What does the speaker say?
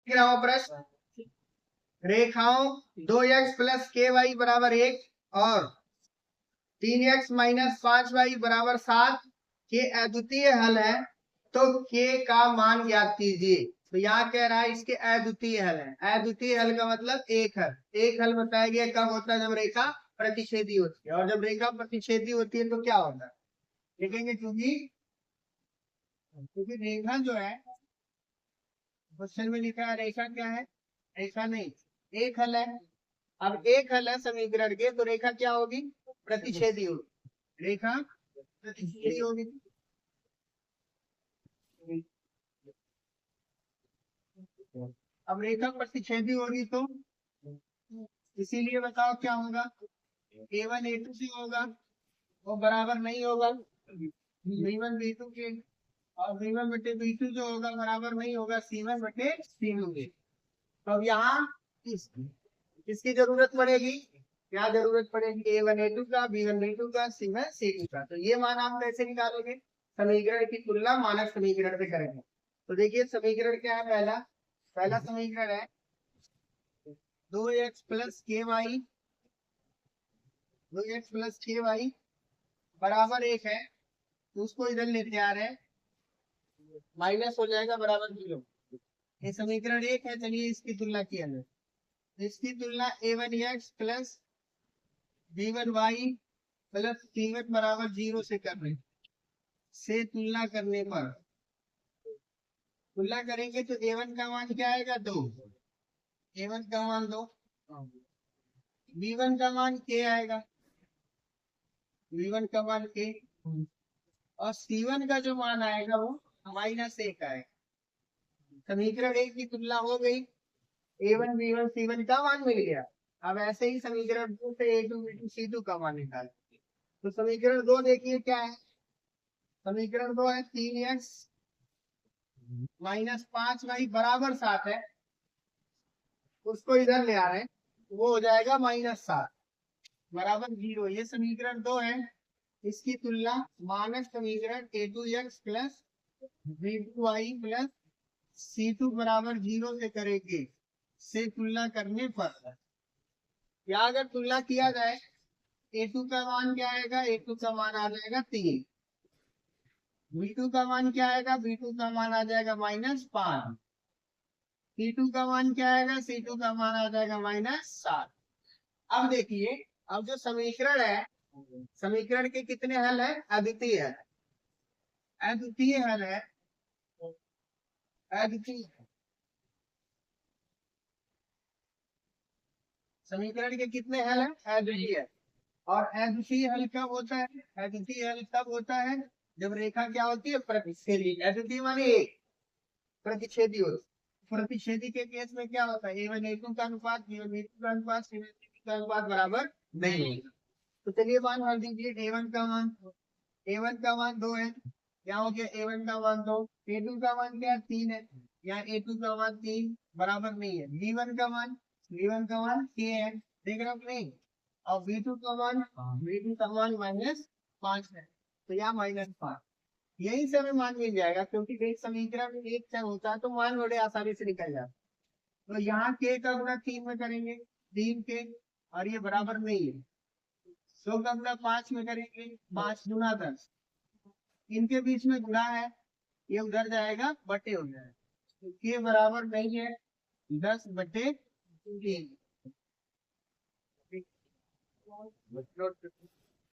गिराओ प्रश्न। रेखाओं 2x plus के वाई बराबर 1 और 3x माइनस 5y बराबर 7 के अद्वितीय हल है, तो k का मान ज्ञात कीजिए। तो यहाँ कह रहा है इसके अद्वितीय हल है। अद्वितीय हल का मतलब एक हल। एक हल बताया गया कब होता है, जब रेखा प्रतिच्छेदी होती है। और जब रेखा प्रतिच्छेदी होती है तो क्या होता है देखेंगे। क्योंकि रेखा जो है क्वेश्चन में लिखा है, रेखा क्या है, रेखा नहीं, एक हल है। अब एक हल है समीकरण के, तो रेखा क्या होगी, प्रतिच्छेदी होगी। रेखा प्रतिच्छेदी होगी। अब रेखा प्रतिच्छेदी होगी तो इसीलिए बताओ क्या होगा, a1 a2 से होगा, वो बराबर नहीं होगा b1 b2 के, और b1 बटे b2 जो होगा बराबर नहीं होगा c1 बटे c2 के। तो अब यहाँ किसकी जरूरत पड़ेगी, क्या जरूरत पड़ेगी, a1 a2 का, b1 b2 का, c1 c2 का। तो ये मान आप कैसे निकालोगे, समीकरण की तुलना मानक समीकरण से करेंगे। तो देखिए समीकरण क्या है, पहला पहला समीकरण है 2x प्लस के वाई, 2x प्लस के वाई बराबर 1 है, तो उसको इधर लेते आ रहे हैं, माइनस हो जाएगा बराबर 0। ये समीकरण 1 है। चलिए इसकी तुलना किया जाए। इसकी तुलना a1x plus b1y plus c1 बराबर 0 से कर रहे हैं। से तुलना करने पर तुलना करेंगे तो a1 का मान क्या आएगा, 2, a1 का मान 2, b1 का मान k आएगा, b1 का मान k, और c1 का जो मान आएगा वो -1 आएगा। समीकरण 1 की तुलना हो गई, a1 b1 c1 का मान मिल गया। अब ऐसे ही समीकरण 2 से a2 b2 c2 का मान निकाल। तो समीकरण 2 देखिए क्या है, समीकरण 2 है 3x माइनस 5y बराबर 7 है, उसको इधर ले आ रहे हैं, वो हो जाएगा -7 बराबर 0। ये समीकरण 2 है। इसकी तुलना मानक समीकरण a2x plus b2y plus c2 बराबर 0 से करेंगे। से तुलना करने पर या अगर तुलना किया जाए, a2 का मान क्या आएगा, a2 का मान आ जाएगा 3, b2 का मान क्या आएगा, b2 का मान आ जाएगा -5, c2 का मान क्या आएगा, c2 का मान आ जाएगा -7। अब देखिए, अब जो समीकरण है, समीकरण के कितने हल है, अद्वितीय है, अद्वितीय हल है, अद्वितीय समीकरण के कितने हल है, अद्वितीय। और अद्वितीय हल कब होता है, अद्वितीय हल तब होता है जब रेखा क्या होती है, प्रतिच्छेदी। अद्वितीय माने एक, प्रतिच्छेदी हो। प्रतिच्छेदी के केस में क्या होता है, a1 a2 का अनुपात, b1 b2 का अनुपात, c1 c2 का अनुपात बराबर नहीं होगा। तो चलिए मान भर दीजिए, a1 का मान 2 है, क्या हो गया, a1 का मान 2, a2 का मान क्या 3 है, यहाँ a2 का मान 3 बराबर नहीं है, b1 का मान k है, देख रहे हो कि नहीं, और b2 का मान -5 है, तो यहाँ -5। यही से हमें मान मिल जाएगा, क्योंकि एक समीकरण में एक चर होता है तो मान बड़े आसानी से निकल जाता है। तो यहाँ k का गुणा 3 में करेंगे, 3 के, और ये बराबर नहीं है, 100 का गुणा 5 में करेंगे, 5 गुणा 10, इनके बीच में गुणा है, ये उधर जाएगा, बटे हो जाएगा, तो k बराबर नहीं है 10/3।